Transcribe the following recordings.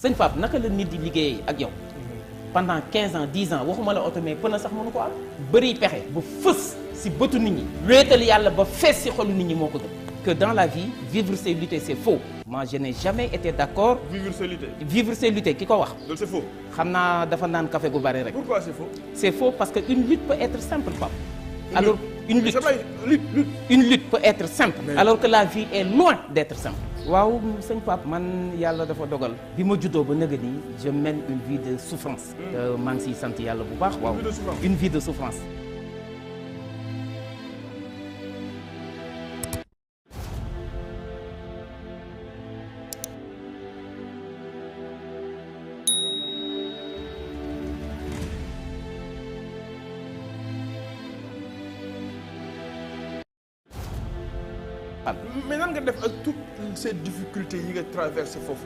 sëñ Pape naka la nit di liggéeyee ak yow pendant 15 ans 10 ans waxuma la oto mais pën a sax mënu ko am bëri pexe ba fës si bëtu nit ñi wéetal yàlla ba fees si xolu nit ñi moo ko gën que dans la vie vivre c'est lutter c'est faux moi je n'ai jamais été d'accord vivre c'est lutter ki ko wax loolu c'est faux xam naa dafa naan café gu bari rek pourquoi c'est faux c'est faux parce que une lutte peut être simple Pape alors une lutte peut être simple alors que la vie est loin d'être simple waaw sëñ Pape man yàlla dafa dogal bi ma juddoo ba nëga nii je mène une vie de souffrance maa ngi siy sant yàlla bu baax waaw une vie de souffrance mais nan nga def ak toutes ces difficultés yi nga traversé foofu.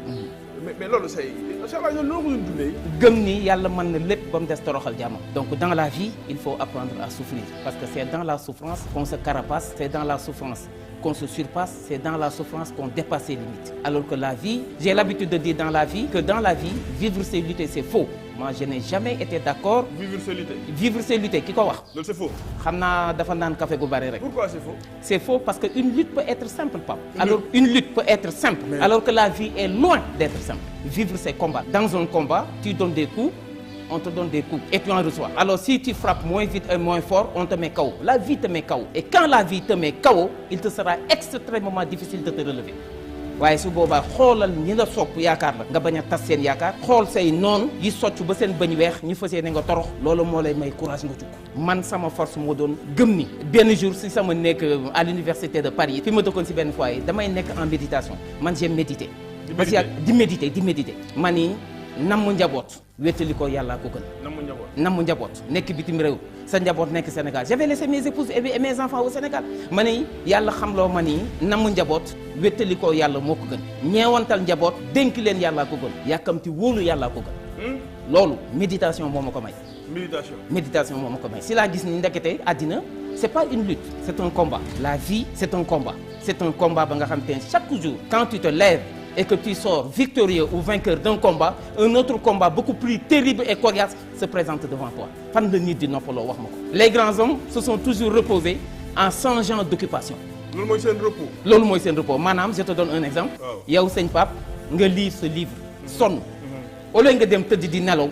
mais loolu say incha allah loolu ko doon dundee. gëm ni yàlla mën na lépp ba mu des toroxal jàmm. donc dans la vie il faut apprendre à souffrir parce que c'est dans la souffrance qu'on se carapace c'est dans la souffrance qu'on se surpasse c'est dans la souffrance qu'on dépasse ses limites. alors que la vie j'ai l'habitude de dire dans la vie que dans la vie vivre c'est lutter c'est faux. moi je n'ai jamais été d'accord. vivre c'est lutter ki ko wax. loolu c'est faux. xam naa dafa naan café gu bari rek. pourquoi c'est faux. c'est faux parce que une lutte peut être simple Pape. alors une lutte peut être simple. alors que la vie est loin d'être simple. vivre c'est combattre. dans un combat tu donnes des coups on te donne des coups et tu en reçois. alors si tu frappes moins vite et moins fort on te met KO. la vie te met KO et quand la vie te met KO il te sera extrêmement difficile de te relever. waaye su boobaa xoolal ñi la sopp yaakaar la nga bañ a tas seen yaakaar xool say noonu yi socc ba seen bañ weex ñi fas yéene nga torox loolu moo lay may courage nga jug man sama force moo doon gëm ni benn jour si sama nekk à l'université de Paris fi ma dëkkoon si benn foyer damay nekk en méditation man j'ai médité parce que di méditer ma ni namm njaboot wéttali ko yàllaa ko gën namm njaboot nekk bitim réew sa njaboot nekk Sénégal j'avais laissé mes épouses et mes enfants au Sénégal ma ni yàlla xamloo ma ni namm njaboot wéttali ko yàlla moo ko gën ñeewantal njaboot dénk leen yàllaa ko gën yàkkamti wóolu yàllaa ko gën loolu méditation moo ma ko may méditation moo ma ko may si laa gis ni ndekete àddina c'est pas une lutte c'est un combat la vie c'est un combat ba nga xam te chaque jour quand tu te lèves et que tu sors victorieux ou vainqueur d'un combat un autre combat beaucoup plus terrible et coriace se présente devant toi fan la nit di noppaloo wax ma ko les grands hommes se sont toujours reposés en changeant d'occupation loolu mooy seen repos maanaam je te donne un exemple yow sëñ Pape nga lire ce livre sonn au lieu nga dem tëdd di nelaw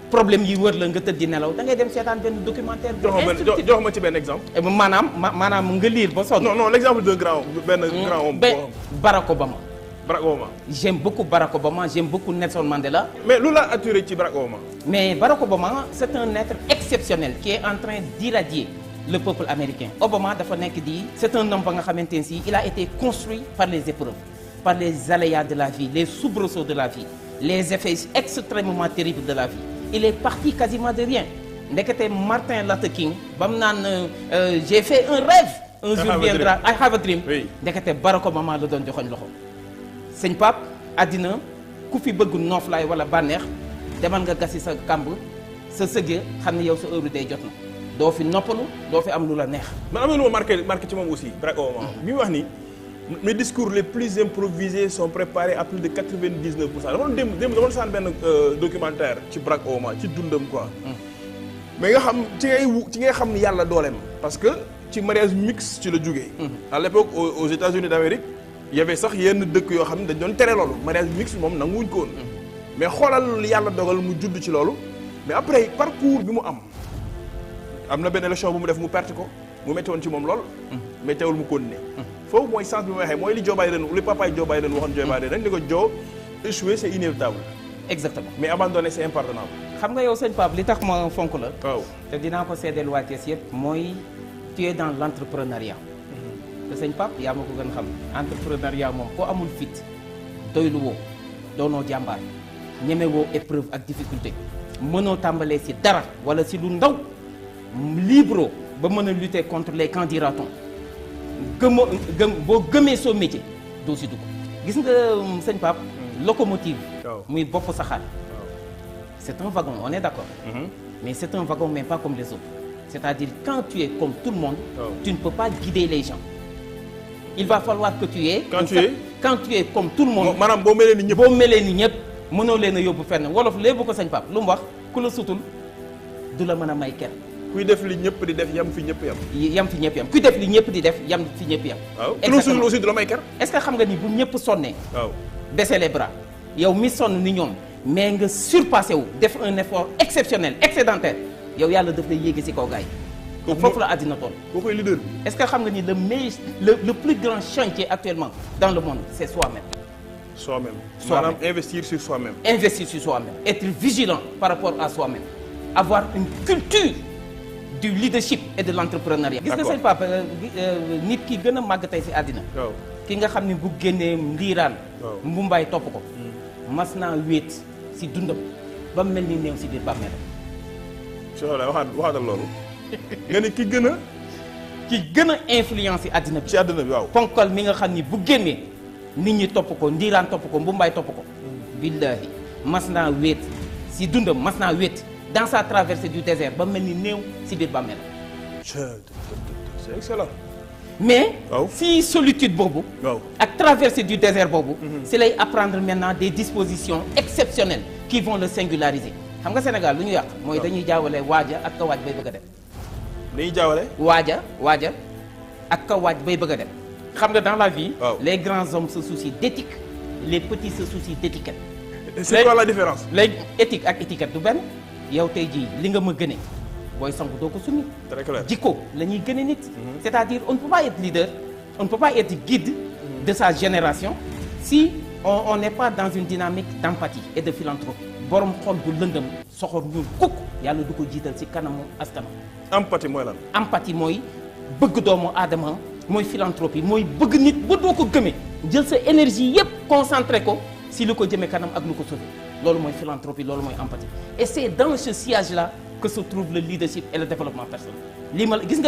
problème yi wër la nga tëdd di nelaw da ngay dem seetaan benn documentaire jox ma ci benn exemple maanaam nga lire ba sonn non l'exemple d'un grand homme Barack Obama j'aime beaucoup Barack Obama j'aime beaucoup Nelson Mandela. mais lu la attiré ci Barack Obama. mais Barack Obama c'est un être exceptionnel qui est en train d'irradier le peuple américain. Obama dafa nekk di c'est un homme ba nga xamante ne si il a été construit par les épreuves par les aléas de la vie les soubresauts de la vie les effets extrêmement terribles de la vie il est parti quasiment de rien ndekete Martin Luther King ba mu naan j'ai fait un rêve un jour viendra I have a dream ndekete Barack Obama la doon joxoñ loxo. sëñ Pape àddina ku fi bëgg nooflaay wala bànneex demal nga gasi sa kàmb sa sëgee xam ne yow sa heure day jot na doo fi noppalu doo fi am lu la neex. man am na lu ma marqué ci moom aussi Barack Obama. bi mu wax ni mes discours les plus improvisés sont préparés à plus de 99%. dama doon saan benn documentaire ci Barack Obama ci dundam quoi. mais nga xam ci ngay xam ni yàlla dooleem. parce que ci mariage mixte ci la jógee. à l'époque aux États-Unis d'Amérique. y avait sax yenn dëkk yoo xam ne dañ doon tere loolu mariage mixte moom nanguwuñ ko woon mais xoolal yàlla dogal mu judd ci loolu mais après parcours bi mu am na benn élection bu mu def mu perte ko mu métti woon ci moom lool mais teewul mu continuer foofu mooy sens bi ma waxee mooy li Joe Biden li papaay Joe Biden waxoon Joe Biden rek ni ko Joe échouer c'est inévitable exactement mais abandonner c'est impardonnable xam nga yow sëñ Pape li tax ma fonk la waaw te dinaa ko seedeel waa Thiès yëpp mooy tu es dans l'entrepreneuriat te sëñ Pape yaa ma ko gën xam entrepreneuriat moom koo amul fit doylu woo doonoo jàmbaar ñeme woo épreuve ak difficulté mënoo tàmbalee ci dara wala ci lu ndaw libre ba mën a lutter contre les qu'en dira-t-on boo gëmee soo métier doo ci dugg gis nga sëñ Pape locomotive muy bopp saxaar c'est un wagon on est d'accord mais c'est un wagon mais pas comme les autres c'est-à-dire quand tu es comme tout le monde tu ne peux pas guider les gens il va falloir que tu es quand tu es comme tout le monde maanaam boo melee ni ñëpp mënoo leen a yóbbu fenn wolof léegi ko sëñ Pape lu mu wax ku la sutul du la mën a may kenn. kuy def li ñëpp di def yam fi ñëpp yam. yam fi ñëpp yam kuy def li ñëpp di def yam fi ñëpp yam. waaw ku la sutul aussi du la may kenn. est-ce que xam nga ni bu ñëpp sonnee. waaw baisser les bras yow mi sonn ni ñoom mais nga surpassé wu def un effort exceptionnel excédentaire yow yàlla daf lay yéegi ci kaw gars yi. foofu la àddina toll. boo koy leader bi. est-ce que xam nga ni le plus grand chantier actuellement dans le monde c'est soi-même. Soi-même. Soi-même. Maanaam investir sur soi-même. Investir sur soi-même être vigilant par rapport à soi-même avoir une culture du leadership et de l'entrepreneuriat. Gis nga seen papa nit ki gën a màgg tey ci àddina. waaw ki nga xam ni bu génnee ndiiraan. waaw mbumbaay topp ko. mas naa wéet ci dundam ba mel ni néew ci biir bàmmeelam. waxaatal loolu. nga ni ki gën a influence ci àddina bi. ci àddina bi waaw. ponkal mi nga xam ni bu génnee nit ñi topp ko ndiiraan topp ko mbumbaay topp ko. billahi mas naa wéet ci dundam mas naa wéet dans sa traversée du désert ba mel ni néew ci biir bàmmeelam. c'est excellent. mais waaw si solitude boobu. waaw ak traversée du désert boobu. ci lay apprendre maintenant des dispositions exceptionnelles qui vont le singulariser. xam nga Sénégal lu ñu yàq. mooy dañuy jaawale waaja ak ka waaj bay bëgg a dem. dañuy jaawale. waaja ak ka waaj bay bëgg a dem. xam nga dans la vie. waaw les grands hommes se soucient d'éthique les petits se soucient d'étiquette. c'est quoi la différence. léegi éthique ak étiquette du benn yow tey jii li nga ma gëne booy sangu doo ko summi. très clair. jikko la ñuy gëne nit. c'est-à-dire on ne peut pas être leader on ne peut pas être guide de sa génération si on n'est pas dans une dynamique d'empathie et de philanthropie. borom xol bu lëndëm soxor ñuul kukk yàlla du ko jiital ci kanamu askanam. empathie mooy lan. empathie mooy bëgg doomu aadama mooy philanthropie mooy bëgg nit ba doo ko gëmee jël sa énergie yépp concentré ko si lu ko jëmee kanam ak lu ko sauver loolu mooy philanthropie loolu mooy empathie et c'est dans ce sillage-là que se trouve le leadership et le développement personnel. lii ma gis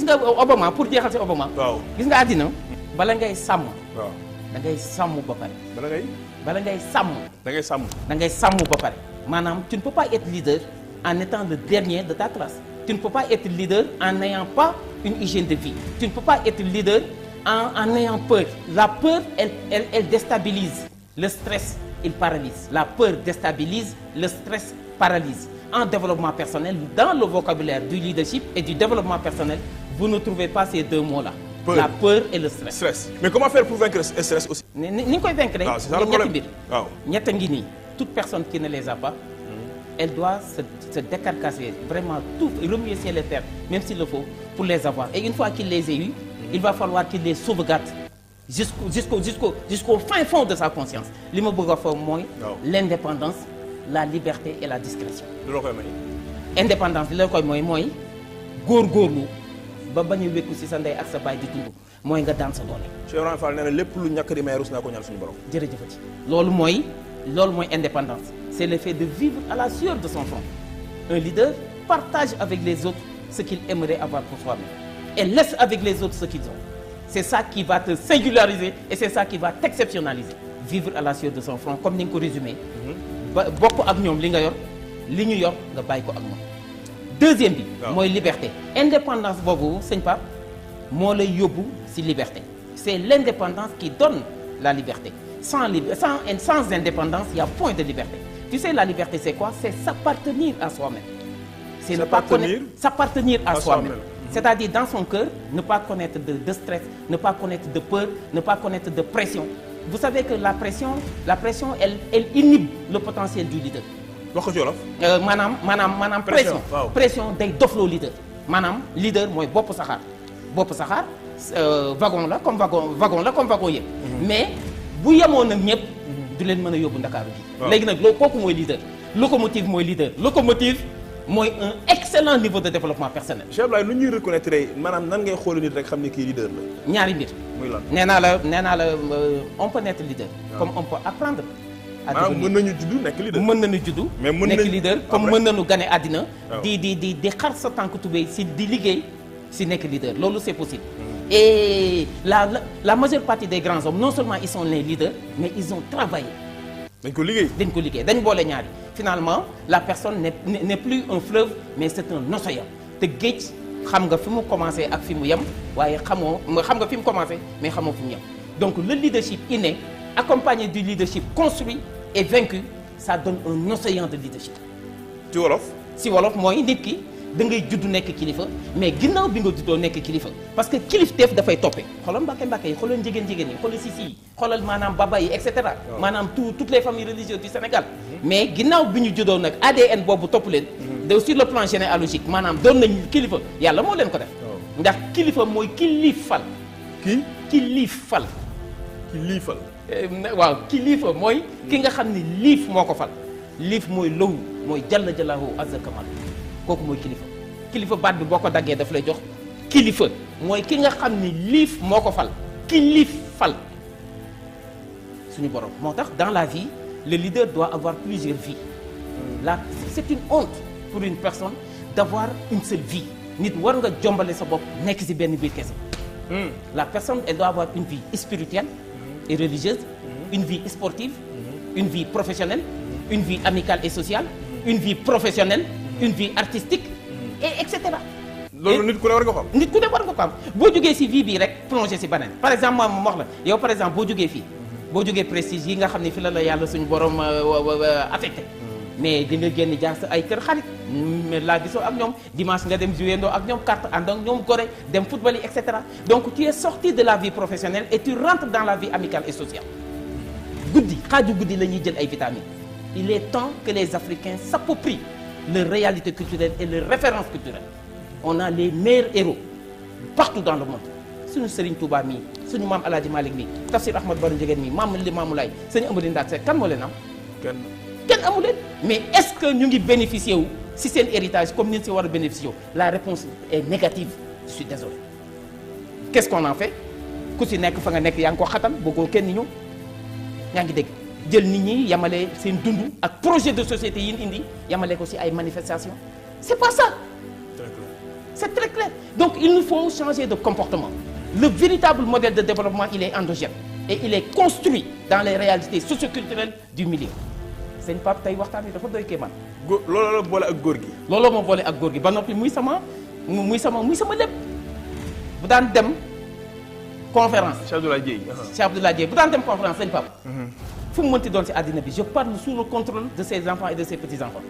nga Obama pour jeexal ci Obama. waaw gis nga àddina bala ngay sàmm. waaw da ngay sàmm ba pare. bala ngay sàmm. da ngay sàmm. da ngay sàmm ba pare maanaam tu ne peux pas être leader en étant le dernier de ta classe. Tu ne peux pas être leader en n'ayant pas une hygiène de vie. Tu ne peux pas être leader en ayant peur. La peur, elle déstabilise. Le stress, il paralyse. La peur déstabilise, le stress paralyse. En développement personnel, dans le vocabulaire du leadership et du développement personnel, vous ne trouvez pas ces deux mots-là. Peur. La peur et le stress. Mais comment faire pour vaincre le stress aussi? Ni ñu koy vaincre rek. C'est ça le problème. waaw ñett ngi nii. Toute personne qui ne les a pas, elle doit se décarcasser, vraiment tout, remuer ciel et terre, même s'il le faut, pour les avoir. Et une fois qu'il les a eus, il va falloir qu'il les sauvegarde jusqu'au fin fond de sa conscience. Li ma bëgg a fa mooy l'indépendance, la liberté et la discrétion. loolu koy may. Indépendance li la koy mooy góorgóorlu ba bañ a wékku ci sa ndey ak sa baay di dund mooy nga daan sa doole. Cheikh Ibrahima Fall nee na lépp lu ñàkk di may rus naa ko ñaan suñu borom. jërëjëfati loolu mooy indépendance. C'est le fait de vivre à la sueur de son front. Un leader partage avec les autres ce qu'il aimerait avoir pour soi-même et laisse avec les autres ce qu'ils ont. C'est ça qui va te singulariser et c'est ça qui va t'exceptionnaliser. Vivre à la sueur de son front comme ni nga ko résumé. ba bokk ak ñoom li nga yor li ñu yor nga bàyyi ko ak moom. Deuxième bi. mooy liberté. Indépendance boobu sëñ Pape moo lay yóbbu ci liberté. C'est l'indépendance qui donne la liberté. Sans indépendance, il y a point de liberté. Tu sais, la liberté, c'est quoi? C'est s'appartenir à soi-même. C'est s'appartenir à soi-même. C'est-à-dire, dans son cœur, ne pas connaître de stress, ne pas connaître de peur, ne pas connaître de pression. Vous savez que la pression, elle inhibe le potentiel du leader. wax ko ci wolof. maanaam pression day dofloo leader. maanaam leader mooy bopp saxaar wagon la comme wagon yëpp. mais bu yemoon nag ñëpp. du leen mën a yóbbu Ndakaaru bi. léegi nag kooku mooy leader. locomotive mooy leader. locomotive mooy un excellent niveau de développement personnel. Cheikh Abdoulaye nu ñuy reconnaître maanaam nan ngay xool nit rek xam ne kii leader la. ñaari mbir. muy lan nee naa la on peut naître leader. comme on peut apprendre. mën nañu juddu nekk leader. mën nañu juddu. mais nekk leader comme mën nañu gane àddina. di xar sa tànk tubéy si di liggéey si nekk leader loolu c'est possible. Et la majeure partie des grands hommes non seulement ils sont les leaders mais ils ont travaillé. dañ ko liggéey dañ boole ñaari. Finalement la personne n'est plus un fleuve mais c'est un océan te géej xam nga fi mu commencé ak fi mu yem waaye xam nga fi mu commencé mais xamoo fi mu yem. Donc le leadership inné accompagné du leadership construit et vaincu ça donne un océan de leadership. ci wolof. si wolof mooy nit ki da ngay judd nekk kilifa mais ginnaaw bi nga juddoo nekk kilifa parce que kilifteef dafay toppe xoolal mbàkke yi xoolal njigéen yi xoolal sisi yi xoolal maanaam baba yi et cetera. maanaam toutes les familles religieuses du Sénégal. mais ginnaaw bi ñu juddoo nag ADN boobu topp leen. de sur le plan généalogique maanaam doon nañ kilifa yàlla moo leen ko def. ndax kilifa mooy kilifal. kilifal. kilifal. waaw kilifa mooy ki nga xam ni liif moo ko fal. liif mooy low mooy jalla jalaahu azza kamal kooku mooy kilifa baat bi boo ko daggee daf lay jox kilifa mooy ki nga xam ni liif moo ko fal kilifal suñu borom moo tax dans la vie le leader doit avoir plusieurs vies là c'est une honte pour une personne d'avoir une seule vie nit war nga jombale sa bopp nekk ci benn biir kese la personne elle doit avoir une vie spirituelle et religieuse une vie sportive une vie professionnelle une vie amicale et sociale une vie professionnelle une vie artistique et cetera. loolu nit ku ne war nga ko am. nit ku ne war nga ko am boo jógee ci vie bii rek plongé ci beneen par exemple moom wax la yow par exemple boo jógee fii boo jógee prestige yi nga xam ne fi la yàlla suñu borom affecté mais di nga génn jaar sa ay kër xarit mais laa gisoo ak ñoom dimanche nga dem jouer ndoo ak ñoom carte ànd ak ñoom gore dem football yi et cetera donc tu es sorti de la vie professionnelle et tu rentres dans la vie amicale et sociale guddi xaaju guddi la ñuy jël ay vitamines il est temps que les Africains s'approprient leur réalité culturelle et leurs références culturelles on a les meilleurs héros partout dans le monde suñu Serigne Touba mii suñu maam El Hadj Malick mii Tafsir Ahmad Baro Ndiéguène mii maam Limamou Laye sëñ Amady Ndak Seck kan moo leen am. kenn amu leen mais est-ce que ñu ngi bénéficier wu si seen héritage comme ni ñu si war a bénéficier wu la réponse est négative je suis désolé. qu'est-ce qu'on en fait ku si nekk fa nga nekk yaa ngi ko xatal bëggoo kenn ñëw yaa ngi dégg. jël nit ñi yamale seen dund ak projet de société yi ñu indi yamale ko ci ay manifestations c'est pas ça. C'est très clair. Donc il nous faut changer de comportement. Le véritable modèle de développement il est endogène et il est construit dans les réalités socioculturelles du milieu. sëñ Pape tey waxtaan wi dafa doy kéemaan. looloo la boole ak góor gi. looloo ma boole ak góor gi ba noppi muy sama lépp bu daan dem conférence. Cheikh Abdoulaye Dieye. Cheikh Abdoulaye Dieye bu daan dem conférence sëñ Pape. fu mu mënti doon ci àddina bi je parle sous le contrôle de ses enfants et de ses petits enfants.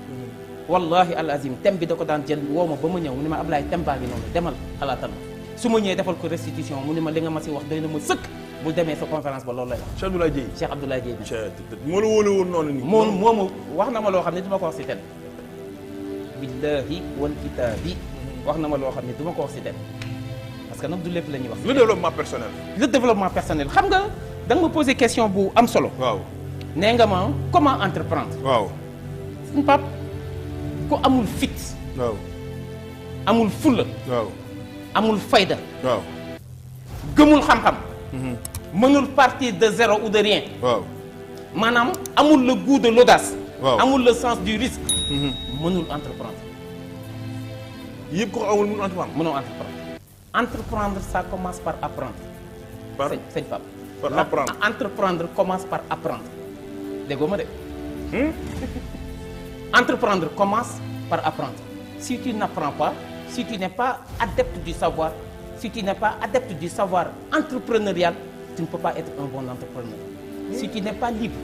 wallahi al azim thème bi da ko daan jël woo ma ba ma ñëw mu ne ma Ablaye thème baa ngi noonu demal xalaatal ma su ma ñëwee defal ko restitution mu ne ma li nga ma si wax doy na ma sëkk bul demee sa conférence ba loolu lay wax. Cheikh Abdoulaye Dieye. Cheikh Abdoulaye Dieye bi. moo la wóole woon noonu nii. moo ma wax na ma loo xam ne du ma ko wax si télé. billahi wal kitaabi wax na ma loo xam ne du ma ko wax si télé parce que nag du lépp la ñuy wax. le développement personnel. le développement personnel xam nga da nga ma posé question bu am solo. waaw nee nga ma comment entreprendre. waaw. suñu pap ku amul fit. waaw. amul fulla. waaw. amul fayda. waaw. gëmul xam-xam. mënul partir de zéro ou de rien. waaw. maanaam amul le goût de l'audace. waaw. amul le sens du risque. mënul entreprendre. yëpp ko amul mënul entreprendre. mënoo entreprendre. entreprendre ça commence par apprendre. par sëñ Pape. par apprendre. Entreprendre commence par apprendre. déggoo ma de. Entreprendre commence par apprendre. Si tu n'apprends pas, si tu n'es pas adepte du savoir, si tu n'es pas adepte du savoir entrepreneurial, tu ne peux pas être un bon entrepreneur. Si tu n'es pas libre,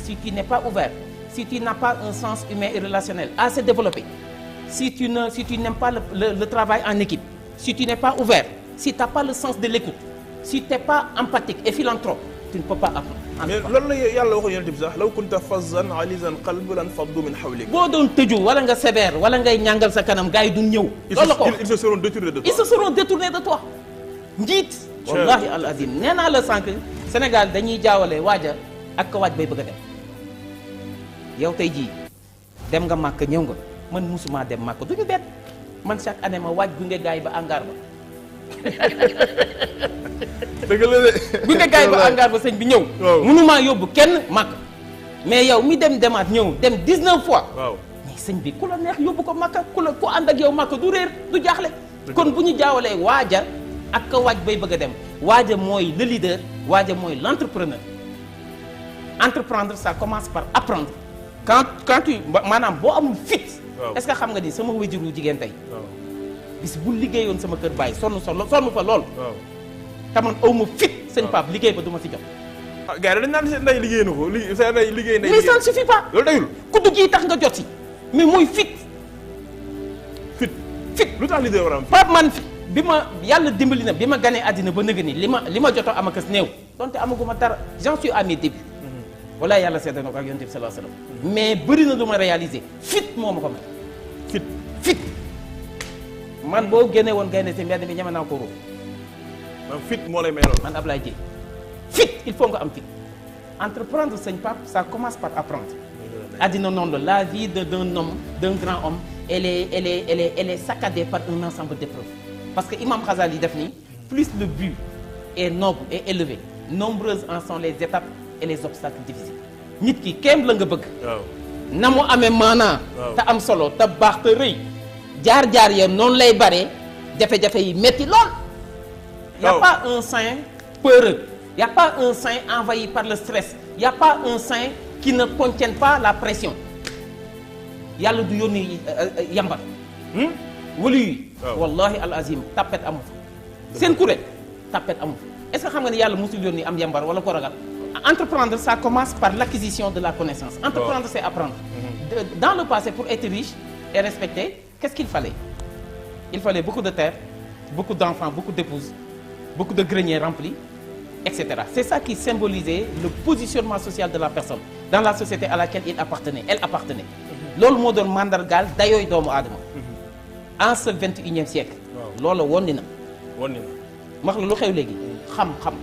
si tu n'es pas ouvert, si tu n'as pas un sens humain et relationnel assez développé, si tu n'aimes pas le travail en équipe, si tu n'es pas ouvert, si tu n'as pas le sens de l'écoute, si tu n'es pas empathique et philanthrope, tu ne peux pas apprendre. mais loolu la yàlla waxoon yonent bi sax law kunta fazzan alizan qalbi lan faddu min hawlik. boo doon tëju wala nga sévère wala ngay ñàngal sa kanam gars yi duñ ñëw. loolu la ko ils se seront détournés de toi. ils se seront détournés de toi. njiit. wallahi al azim nee naa la sànq Sénégal dañuy jaawale waaja ak ka waaj bay bëgg a dem. yow tey jii dem nga màkk ñëw nga man musuma dem màkk du ñu bett man chaque année ma waaj gunge gars yi ba angaar ba. dëgg la de. gunge gars yi ba angaar ba sëñ bi ñëw. waaw mënumaa yóbbu kenn màkk. mais yow mi dem demaat ñëw dem 19 fois. waaw mais sëñ bi ku la neex yóbbu ko màkk ku ànd ak yow màkk du réer du jaaxle. kon bu ñu jaawalee waaja ak ka waaj bay bëgg a dem waaja mooy le leader waaja mooy l'entrepreneur. Entreprendre ça commence par apprendre. quand tu maanaam boo amul fit. est-ce que xam nga ni sama wéjuru jigéen tey. bis bu liggéeyoon sama kër baay sonn fa lool. te man aw ma fit sëñ Pape liggéey ba du ma si jot. ah gars yi dañ naan seen ndey liggéey na ko seen ndey liggéey mais ça ne suffit pas. loolu dayul. kuddu gii tax nga jot si mais mooy fit. fit lu tax leader war a am. Pape man bi ma yàlla dimbali na bi ma ganee àddina ba nëgë ni li ma jotoo am ak as néew donte amaguma dara j'en suis à mes débuts. walaay yàlla seetlu na ko ak yonent bi sallallahu alayhi wasallam. mais bëri na lu ma réaliser fit moo ma ko may. fit man boo génne woon gaynde si mbedd bi ñeme naa ko ruuf. man fit moo lay may loolu. man Ablaye Dieye fit il faut nga am fit. entreprendre sëñ Pape ça commence par apprendre. àddina noonu la vie d'un homme d'un grand homme elle est saccadée par un ensemble d'épreuves. parce que Imam Ghazali def ni plus le but est noble et élevé nombreuses en sont les étapes et les obstacles difficiles. nit ki kéem la nga bëgg. waaw na mu amee maanaa. te am solo te baax te rëy. jaar-jaar ya noonu lay bare jafe-jafe yi métti lool. y a pas un saint peureux. y a pas un saint envahi par le stress. y a pas un saint qui ne contienne pas la pression. yàlla du yónni yambar. wala yi. wallahi al azim tapet amu fa. seen kuréel tapet amu fa. est-ce que xam nga ne yàlla musul yónni am yambar wala ko ragal. entreprendre ça commence par l'acquisition de la connaissance. entreprendre c'est apprendre. Dans le passé pour être riche et respecté qu'est-ce qu'il fallait? Il fallait beaucoup de terre, beaucoup d'enfants, beaucoup d'épouses, beaucoup de greniers remplis, etc. C'est ça qui symbolisait le positionnement social de la personne dans la société à laquelle il appartenait, elle appartenait. loolu moo doon mandargaal dayooy doomu aadama. en ce 21e siècle. loolu wonni na. wax la lu xew léegi. xam-xam.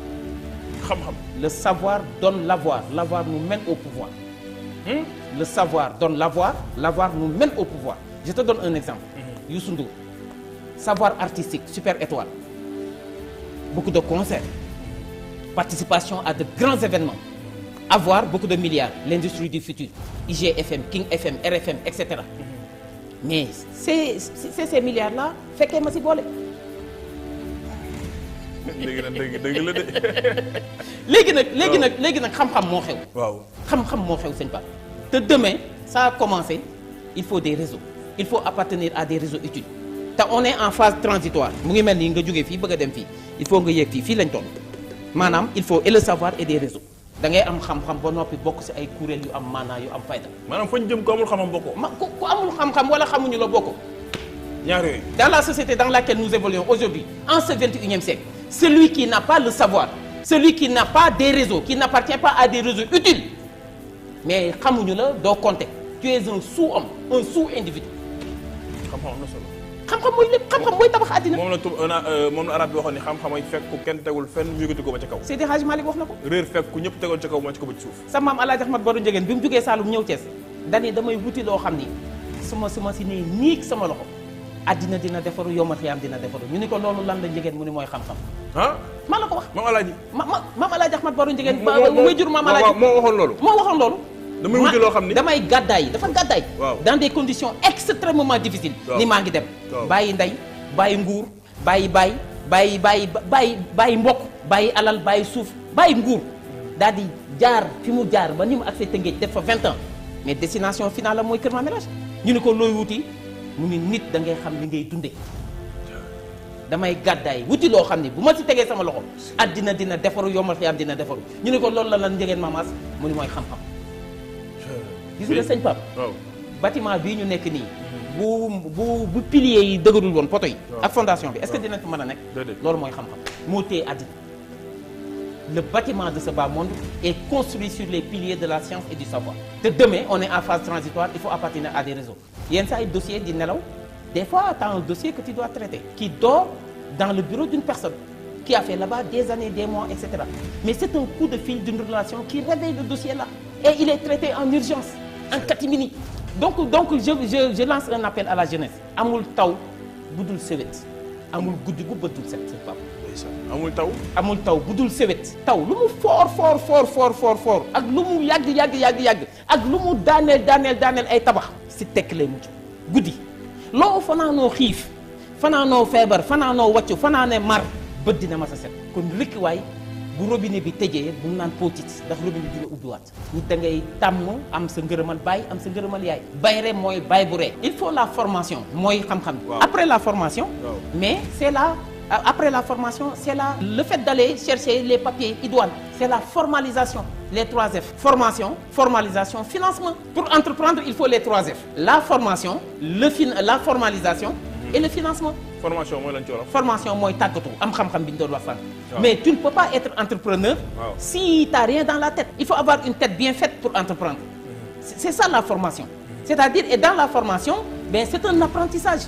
Le savoir donne l'avoir, l'avoir nous mène au pouvoir. Le savoir donne l'avoir, l'avoir nous mène au pouvoir. Je te donne un exemple. Youssou Ndour. Savoir artistique, super étoile. Beaucoup de concerts. Participation à de grands événements. Avoir beaucoup de milliards. L'industrie du futur. IGFM, King FM, RFM, etc. Mais c'est ces milliards-là, fait que ma si boole. dëgg la de. léegi nag xam-xam moo xew. waaw xam-xam moo xew sëñ Pape. te demain ça a commencé il faut des réseaux il faut appartenir à des réseaux utiles te on est en phase transitoire mu ngi mel ni nga jógee fii bëgg a dem fii il faut nga yéeg fii lañ toll maanaam il faut et le savoir et des réseaux da ngay am xam-xam ba noppi bokk ci ay kuréel yu am maanaa yu am fayda. maanaam fañ jëm ko amul xam-xam bokkoo. ku amul xam-xam wala xamuñu la bokkoo. ñaar yooyu. Dans la société dans laquelle nous évoluons aujourd'hui en ce 21e siècle celui qui n'a pas le savoir celui qui n'a pas des réseaux qui n'appartient pas à des réseaux utiles mais xamuñu la doo compter tu es un sous-homme un sous-individu. xam-xam am na solo. xam-xam mooy lépp xam-xam mooy tabax àddina. moom la arab bi waxoon ni xam-xam ay fekk ku kenn tegul fenn mu yëkkati ko ba ca kaw. Seydi Hadji Malick wax na ko. réer fekk ku ñëpp tegoon ca kaw moo ci ko ba ci suuf. sa maam Alaaji Ahmad Baro Njëgeen bi mu jógee Saalum ñëw Thiès dani damay wuti loo xam ni su ma si nee niig sama loxo àddina dina defaru yomal xiyaam dina defaru ñu ni ko loolu lan la Njëgeen mu ni mooy xam-xam. ah maa la ko wax. maam Alaaji. maam Alaaji Ahmad Baro Njëgeen. way jur maam Alaaji moo waxoon loolu. damay wuti loo xam ni damay gàddaay dafa gàddaay. waaw dans des conditions extrêmement difficiles. ni maa ngi dem. bàyyi ndey bàyyi nguur bàyyi bàyyi mbokk bàyyi alal bàyyi suuf bàyyi nguur daal di jaar fi mu jaar ba ni mu accès Tëngéej def fa 20 ans mais destination finale la mooy Kër Mamelage ñu ne ko looy wuti mu ni nit da ngay xam li ngay dundee damay gàddaay wuti loo xam ni bu ma si tegee sama loxo addina dina defaru yomal xiyaam dina defaru ñu ne ko loolu la lan Njëgeen Mamas mu ni mooy xam-xam. gis nga sëñ Pape. bâtiment bii ñu nekk nii. bu piliers yi dëgërul woon poto yi. ak fondation bi est-ce que dina fi mën a nekk. loolu mooy xam-xam moo téye àddina. le bâtiment de ce bas monde est construit sur les piliers de la science et du savoir. te demain on est en phase transitoire il faut appartenir à des réseaux yenn saa ay dossier di nelaw des fois tu as un dossier que tu dois traiter qui dort dans le bureau d'une personne qui a fait là-bas des années des mois etc. mais c'est un coup de fil d'une relation qui réveille le dossier là et il est traité en urgence en catimini. donc je lance un appel à la jeunesse amul taw bu dul sewet amul guddi gu bëddul set c'est pas amul taw bu dul sewet taw lu mu fort ak lu mu yàgg ak lu mu daaneel ay tabax si tekk lay mujj guddi loo fanaanoo xiif fanaanoo feebar fanaanoo wàccu fanaanee mar bët dina ma sa set kon rikki waay bu robinet bi tëjee bu mu naan potit ndax robinet dina ubbiwaat nit da ngay tàmm am sa ngërëmal baay am sa ngërëmal yaay bayre mooy baay bu ree il faut la formation mooy xam-xam après la formation mais c'est la après la formation, c'est le fait d'aller chercher les papiers idoines. C'est la formalisation, les 3 F. Formation, formalisation, financement. Pour entreprendre, il faut les 3 F. La formation, la formalisation et le financement. Formation mooy lan ci wolof. Formation mooy tàggatu am xam-xam bi ñu doon wax fan. Mais tu ne peux pas être entrepreneur si tu n'as rien dans la tête. Il faut avoir une tête bien faite pour entreprendre. C'est ça la formation. C'est-à-dire, et dans la formation, ben, c'est un apprentissage.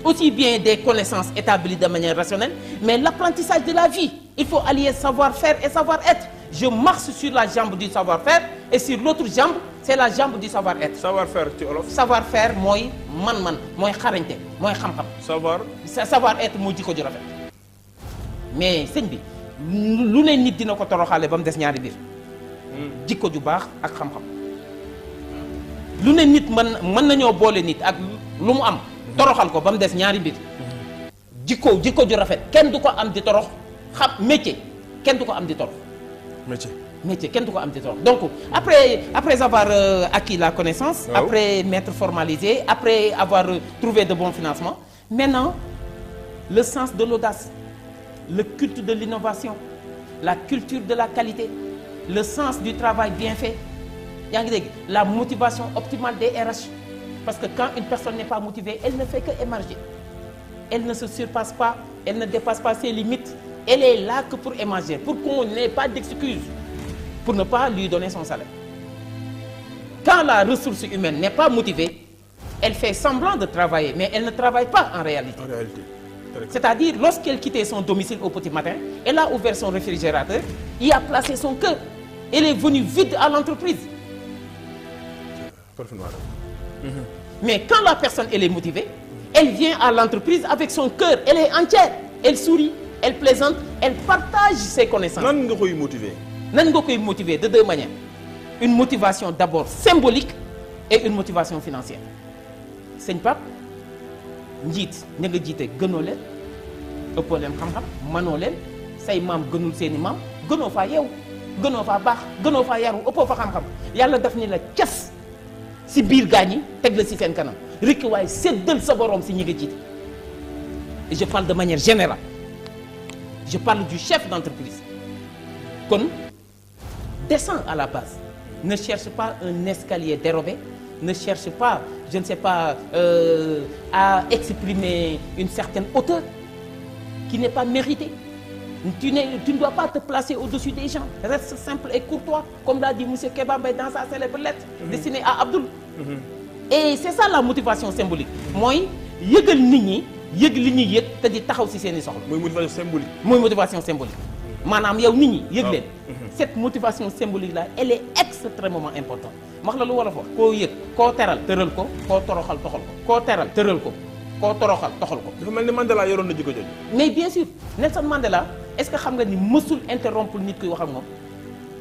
Aussi bien des connaissances établies de manière rationnelle, mais l'apprentissage de la vie. Il faut allier savoir-faire et savoir-être. Je marche sur la jambe du savoir-faire et sur l'autre jambe, c'est la jambe du savoir-être. Savoir-faire ci wolof. Savoir-faire mooy man-man mooy xarañte mooy xam-xam. Savoir-être mooy jikko ju rafet. Mais sëñ bi lu ne nit dina ko toroxaale ba mu des ñaari biir. jikko ju baax ak xam-xam. lu ne nit mën nañoo boole nit ak lu mu am. toroxal ko ba mu des ñaari mbir. jikko ju rafet kenn du ko am di torox xam métier kenn du ko am di torox. métier kenn du ko am di torox donc après avoir acquis la connaissance. Après m'être formalisé, après avoir trouvé de bons financements, maintenant le sens de l'audace, le culte de l'innovation, la culture de la qualité, le sens du travail bien fait. yaa ngi dégg la motivation optimale des RH. Parce que quand une personne n'est pas motivée, elle ne fait que émerger. Elle ne se surpasse pas, elle ne dépasse pas ses limites. Elle est là que pour émerger, pour qu'on n'ait pas d'excuses pour ne pas lui donner son salaire. Quand la ressource humaine n'est pas motivée, elle fait semblant de travailler, mais elle ne travaille pas en réalité. C'est-à-dire, lorsqu'elle quittait son domicile au petit matin, elle a ouvert son réfrigérateur, y a placé son cœur. Elle est venue vide à l'entreprise. Mais quand la personne elle est motivée, elle vient à l'entreprise avec son cœur, elle est entière, elle sourit, elle plaisante, elle partage ses connaissances. Nan nga koy motiver? Nan nga koy motiver de 2 manières. Une motivation d'abord symbolique et une motivation financière. Sëñ Pape njiit ña nga jiite gënoo leen ëppoo leen xam-xam manoo leen say maam gënul seeni maam gënoo faa yeewu gënoo faa baax gënoo faa yaru ëppoo fa xam-xam yàlla daf ni la cas si biir gaañ yi teg la si seen kanam rek waaye séddal sa borom si ñi nga jiite. Et je parle de manière générale. Je parle du chef d'entreprise. Kon descends à la base. Ne cherche pas un escalier dérobé. Ne cherche pas, je ne sais pas, à exprimer une certaine hauteur qui n'est pas méritée. Tu ne dois pas te placer au-dessus des gens. Reste simple et courtois, comme l'a dit M. Kebambe dans sa célèbre lettre destinée à Abdoul. Et c'est ça la motivation symbolique. Mooy yëgal nit ñi yëg li ñuy yëg te di taxaw ci seeni soxla. Mooy motivation symbolique. Mooy motivation symbolique. Maanaam yow nit ñi yëg leen. Cette motivation symbolique là, elle est extrêmement importante. wax la lu wolof wax koo yëg koo teral tëral ko koo toroxal toxal ko koo teral tëral ko koo toroxal toxal ko. dafa mel ni Mandela yoroon na jikko jooju. Mais bien sûr Nelson Mandela est-ce que xam nga ni mësul interrompre nit kuy wax ak moom.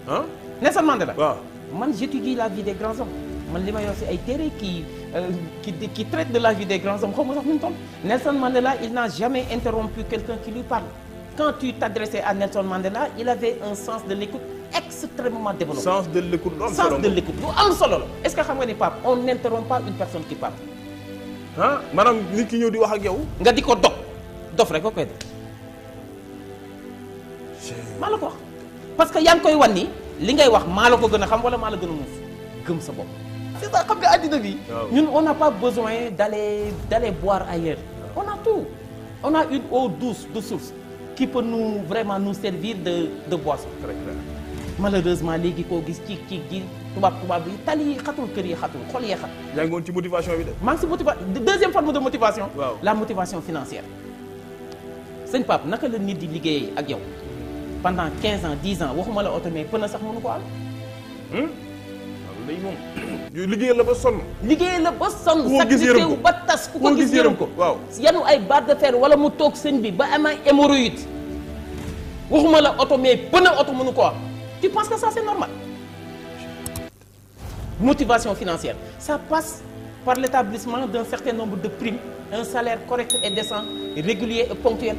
ah Nelson Mandela. waaw man j'étudie la vie des grands hommes man li ma yor ci ay téere qui traite de la vie des grands hommes xaw ma sax nu mu toll. Nelson Mandela il n'a jamais interrompu quelqu'un qui lui parle. Quand tu t'adressais à Nelson Mandela il avait un sens de l'écoute extrêmement développé. Sens de l'écoute lu am sens solo de l'écoute lu am solo la. Est-ce que xam nga ni Pape on n'interrompt pas une personne qui parle. ah maanaam nit ki ñëw di wax ak yow. nga di ko dof rek ko koy def. maa la ko wax parce que yaa ngi koy wan ni li ngay wax maa la ko gën a xam wala maa la gën a muus gëm sa bopp. c'est ça xam nga àddina bi. ñun on n'a pas besoin d'aller boire ailleurs. on a tout on a une eau douce de source qui peut vraiment nous servir de boisson. Très clair. Malheureusement léegi koo gis ci ji tubaab yi tali yi xatul kër yi xatul xol yee xat. yaa ngi woon ci motivation bi de. maa ngi si deuxième forme de motivation. Waaw. La motivation financière. Sëñ Pape naka la nit di liggéeyee ak yow pendant 15 ans 10 ans waxuma la oto mais pën sax mënu ko am. waaw léegi moom. liggéeyal la ba sonn. liggéey la ba sonn. ku ko gis yërëm ko ba tas ku ko gis yërëm ko. waaw yanu ay barre de fer wala mu toog sëñ bi ba am ay hémorroïde waxuma la oto mais pën oto mënu ko am. Tu penses que ça c'est normal? Motivation financière, ça passe par l'établissement d'un certain nombre de primes, un salaire correct et décent, régulier et ponctuel.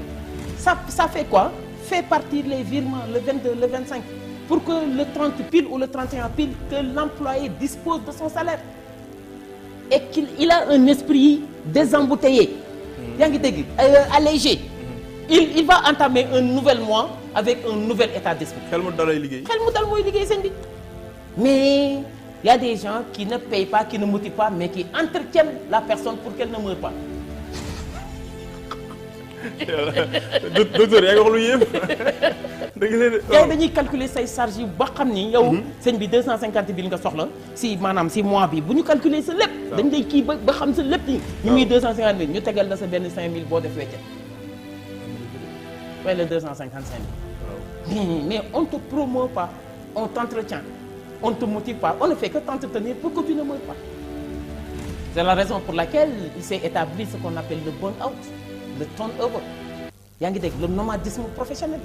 Ça fait quoi? Fait partir les virements le 22, le 25, pour que le 30 pile ou le 31 pile, que l'employé dispose de son salaire. Et qu'il a un esprit désembouteillé, allégé. il va entamer un nouvel mois avec un nouvel état d'esprit. xel mu dalay liggéey. xel mu dal mooy liggéey sëñ bi mais il y a des gens qui ne payent pas qui ne motivent pas mais qui entretiennent la personne pour qu'elle ne meure pas. docteur yaa ngi wax lu yéem. dëgg la de. yow dañuy calculer say charges yi ba xam ni yow. sëñ bi 250 000 nga soxla si maanaam si mois bi bu ñu calculer sa lépp. dañ lay kii ba xam sa lépp ni ñu ngi 250 000 ñu tegal la sa benn 5 000 boo def weccet. fay la 255 000. mais on te promeut pas on t'entretient on te motive pas on ne fait que t'entretenir pour que tu ne meurs pas. C'est la raison pour laquelle il s'est établi ce qu'on appelle le burn-out, le turnover. yaa ngi dégg le nomadisme professionnel.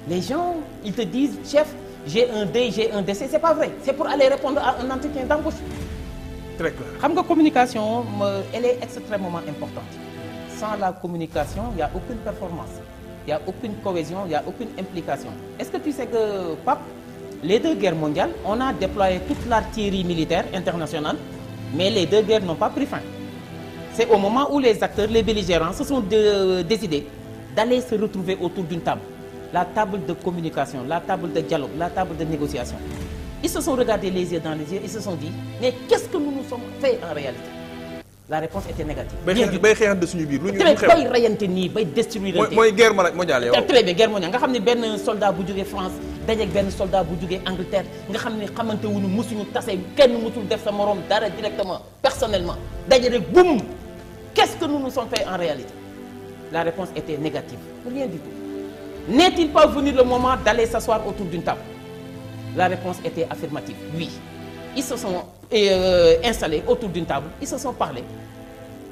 Les gens ils te disent chef j'ai un deuil j'ai un décès c'est pas vrai c'est pour aller répondre à un entretien d'embauche. Très clair. xam nga communication elle est extrêmement importante. Sans la communication il y a aucune performance il y a aucune cohésion il y a aucune implication. Est-ce que tu sais que Pape les deux guerres mondiales on a déployé toute l'artillerie militaire internationale mais les deux guerres n'ont pas pris fin. C'est au moment où les acteurs les belligérants se sont décidés d'aller se retrouver autour d'une table. La table de communication, la table de dialogue, la table de négociation. Ils se sont regardés les yeux dans les yeux, ils se sont dit mais qu'est-ce que nous nous sommes fait en réalité? La réponse était négative. bay xeexante suñu biir lu ñu xew bay rayante nii bay destruire. mooy guerre mondiale yow. très bien guerre mondiale nga xam ne benn soldat bu jógee France dajeeg benn soldat bu jógee Angleterre nga xam ne xamante wuñu musuñu tase kenn musul def sa morom dara directement personnellement daje rek boum qu'est-ce que nous nous sommes fait en réalité? La réponse était négative rien du tout. N'est-il pas venu le moment d'aller s'asseoir autour d'une table? La réponse était affirmative oui. Ils se sont installés autour d'une table ils se sont parlé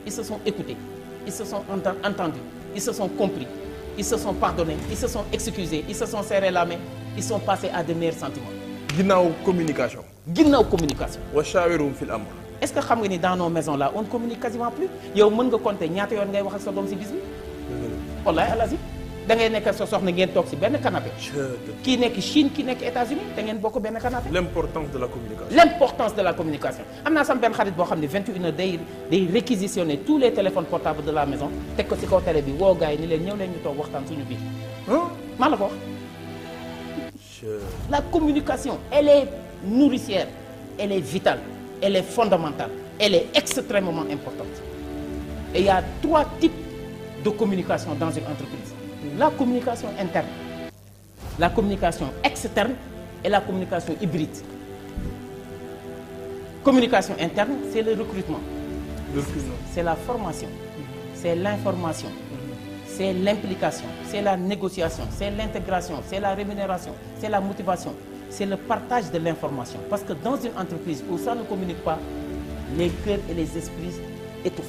ils se sont écoutés ils se sont entendus ils se sont compris ils se sont pardonnés ils se sont excusés ils se sont serrés la main ils sont passés à de meilleurs sentiments. ginnaaw communication. ginnaaw communication. wa shaawirum fil amr. Est-ce que xam nga ni dans nos maisons là on ne communique quasiment plus yow mën nga compter ñaata yoon ngay wax ak sa doom si bis bi. wallahi alazim da ngay nekk sa soxna ngeen toog si benn canapé. kii nekk Chine kii nekk États-Unis da ngeen bokk benn canapé. L'importance de la communication. L'importance de la communication am naa sama benn xarit boo xam ne 21h day réquisitionner tous les téléphones portables de la maison teg ko ci kaw télé bi woo gars yi ni leen ñëw leen ñu toog waxtaan suñu biir. maa la ko wax. La communication elle est nourricière elle est vitale elle est fondamentale elle est extrêmement importante et il y a 3 types de communication dans une entreprise. La communication interne, la communication externe et la communication hybride. Communication interne, c'est le recrutement. C'est la formation, c'est l'information, c'est l'implication, c'est la négociation, c'est l'intégration, c'est la rémunération, c'est la motivation, c'est le partage de l'information. Parce que dans une entreprise où ça ne communique pas, les cœurs et les esprits étouffent.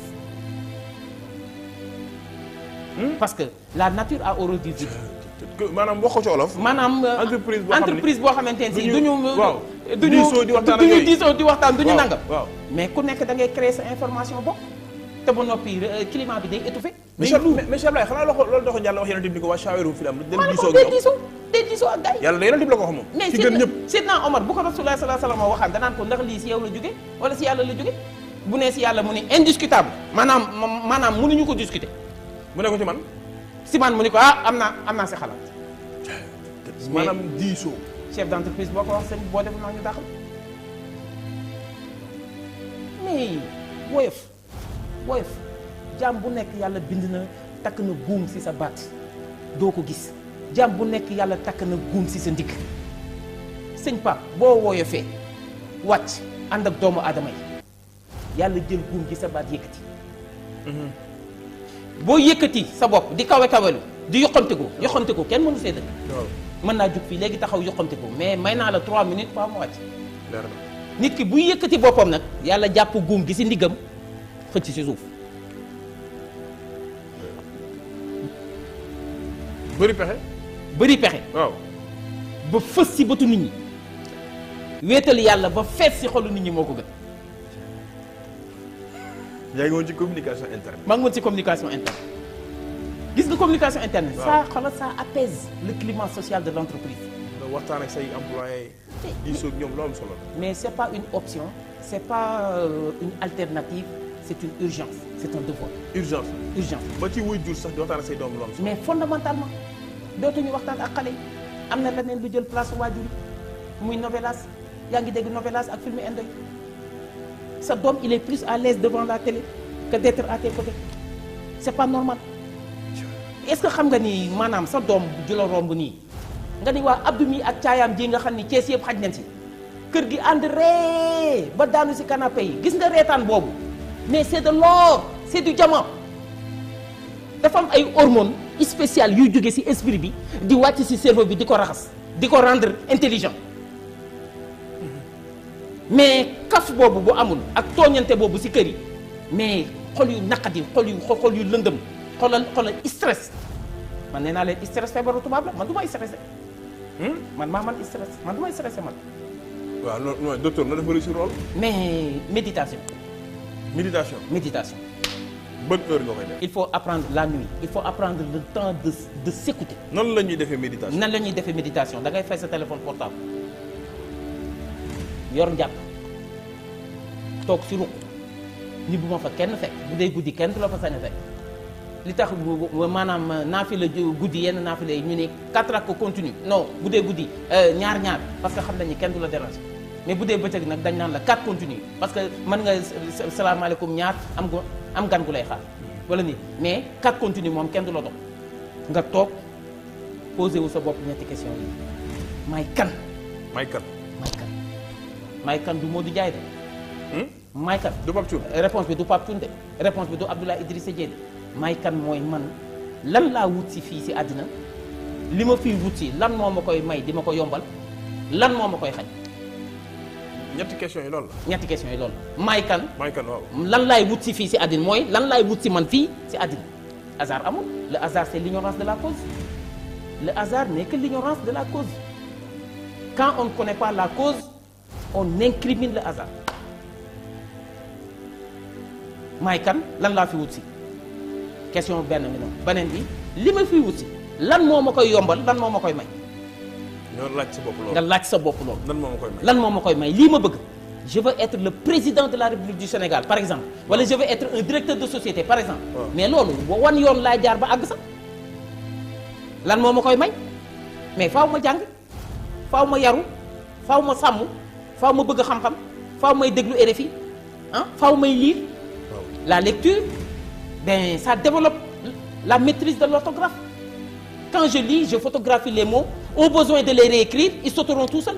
Parce que la nature a horreur du vide. maanaam wax ko ci olof. maanaam entreprise boo xamante ne si duñu diisoo di waxtaan duñu nangam. waaw mais ku nekk da ngay créer sa information bopp te ba noppi climat bi day étouffé. mais Cheikh Ablaye xanaa loolu doxoon yàlla wax yonent bi ni ko waa shaawirum fil amr. day diisoo ak gars yi. yàlla yonent bi la ko wax moom. ci gën ñëpp mais Seydina Omar bu ko Rasulullah sallallahu alayhi wa sallam waxaan danaan ko ndax lii si yow la jóge wala si yàlla la jóge bu nee si yàlla mu ni indiscutable maanaam mënuñu ko discuter. mu ne ko ci man. si man mu ni ko am naa si xalaat. maanaam diisoo. chef d'entreprise boo ko wax sëñ boo def naa ñu dàqal mais woyof jaam bu nekk yàlla bind na takk na buum si sa baat doo ko gis jaam bu nekk yàlla takk na buum si sa ndigg sëñ Pape boo woyofee wàcc ànd ak doomu aadama yi yàlla jël buum gi sa baat yëkkati. boo yëkkati sa bopp di kawelu di yoxamte ko kenn mënu see dëkk. mën naa jug fii léegi taxaw yoxamte ko mais may naa la 3 minutes pas mu wàcc. nit ki buy yëkkati boppam nag yàlla jàpp guum gi si ndiggam xëcc si suuf. bëri pexe. waaw. ba fës si bëtu nit ñi wéetal yàlla ba fees si xolu nit ñi moo ko gën. yaa ngi woon ci communication interne. maa ngi woon ci communication interne gis nga communication interne. waaw ça apaise le climat social de l'entreprise. nga waxtaan ak say employés. diisoo ak ñoom loo am solo. mais c'est pas une option c'est pas une alternative c'est une urgence c'est un devoir. urgence. ba ci wuy jur sax di waxtaan ak say doom lool. mais fondamentalement dootuñu waxtaan ak xale yi am na leneen lu jël place waajur yi muy novelas yaa ngi dégg novelas ak film indo yi sa doom il est plus à l'aise devant la télé que d'être à tes côtés c'est pas normal. est-ce que xam nga ni maanaam sa doom ju la romb nii nga ni waa Abdou mi ak caayaam ji nga xam ni Cees yëpp xaj nañ si kër gi ànd ree ba daanu si canapé yi gis nga reetaan boobu mais c'est de l'or c'est du diamant dafa am ay hormones spéciales yuy jóge si esprit bi di wàcc si cerveau bi di ko raxas di ko rendre intelligent mais kaf boobu bu amul ak tooñante boobu si kër yi mais xol yu naqadi xol yu lëndëm xoolal stress man nee naa leen stress feebaru tubaab la man du may stressé man stress man du may stressé man. waaw non docteur na dafa réussir rôle. mais méditation. méditation. bonne heure nga koy def. il faut apprendre la nuit il faut apprendre le temps de s'écouter. nan la ñuy defee méditation. nan la ñuy defee méditation da ngay fay sa téléphone portable yor njàpp toog si ruq ni bu ma fa kenn fekk bu dee guddi kenn du la fa sañ a fekk. li tax maanaam naafila guddi yenn naafila yi ñu ne 4 rakk continue non bu dee guddi ñaar parce que xam nañu kenn du la déranger mais bu dee bëccëg nag dañ naan la 4 continue parce que mën nga salaamaaleykum ñaar am gan gu lay xaar wala nii mais 4 continue moom kenn du la dox nga toog posé wu sa bopp ñetti question yi may kan du Modou Ndiaye de may kan du Pape Thioune réponse bi du Pape Thioune de réponse bi du Abdoulaye Idrissa Dièye may kan mooy man lan laa wut si fii si àddina li ma fii wut si lan moo ma koy may di ma ko yombal lan moo ma koy xañ. ñetti questions yi loolu la. ñetti questions yi loolu la may kan. waaw. lan laay wut si fii si àddina mooy lan laay wut si man fii si àddina hasard amul le hasard c'est l'ignorance de la cause le hasard n'est que l'ignorance de la cause quand on ne connaît pas la cause on incrimine le hasard may kan lan laa fi wut si. question benn mi noonu beneen bi li ma fiy wuti lan moo ma koy yombal lan moo ma koy may. ñoo laaj sa bopp loolu. nga laaj sa bopp loolu. lan moo ma koy may lan moo ma koy may lii ma bëgg. je veux être le président de la République du Sénégal par exemple wala je veux être un directeur de société par exemple. mais loolu wan yoon laay jaar ba àgg sax lan moo ma koy may mais faaw ma jàng faaw ma yaru faaw ma sàmm faaw ma bëgg xam-xam faaw may déglu RFI faaw may lire la lecture. Ben, ça développe la maîtrise de l'orthographe. Quand je lis, je photographie les mots. Au besoin de les réécrire, ils sauteront tout seuls.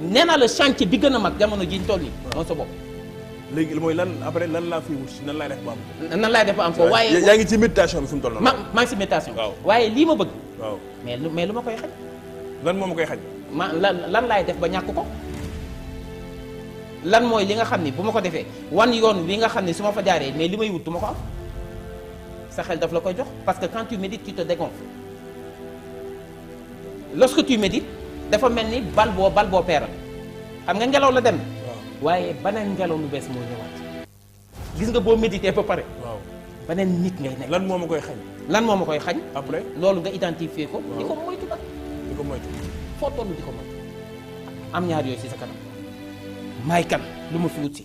nee naa la chantier bi gën a mag jamono ji ñu toll nii. moom sa bopp. léegi mooy lan après lan laa fiy wut si nan laay def ba am ko. nan laay def ba am ko waaye. yaa ngi ci méditation bi fu mu toll noonu. maa ngi si méditation. waaw waaye lii ma bëgg. waaw mais lu ma koy xañ. lan moo ma koy xañ. lan laay def ba ñàkk ko. lan mooy li nga xam ni bu ma ko defee wan yoon wi nga xam ni su ma fa jaaree mais li may wut du ma ko am sa xel daf la koy jox parce que quand tu médites tu te dégonfles lorsque tu médites dafa mel ni bal boo peeral xam nga ngelaw la dem. waaye beneen ngelaw lu bees moo ñëwaat gis nga boo méditer ba pare. waaw beneen nit ngay nekk. lan moo ma koy xañ. lan moo ma koy xañ. après loolu nga identifier ko. waaw di ko moytu nag. di ko moytu. foo toll di ko moytu am ñaar yooyu ci sa kanam. may kan lu ma fi wut si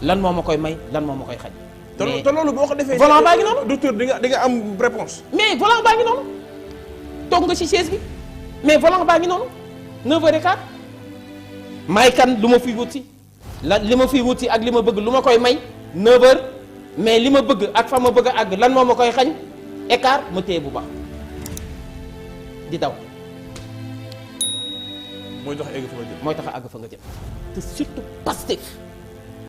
lan moo ma koy may lan moo ma koy xañ. te loolu boo ko defee. volant baa ngi noonu docteur di nga am réponse. mais volant baa ngi noonu toog nga ci chaise bi mais volant baa ngi noonu 9h15 may kan lu ma fi wut si li ma fi wut si ak li ma bëgg lu ma koy may 9h mais li ma bëgg ak fa ma bëgg a àgg lan moo ma koy xañ écart ma téye bu baax di daw. mooy tax a àgg fa nga jëm. mooy tax a àgg fa nga jëm te surtout Pastef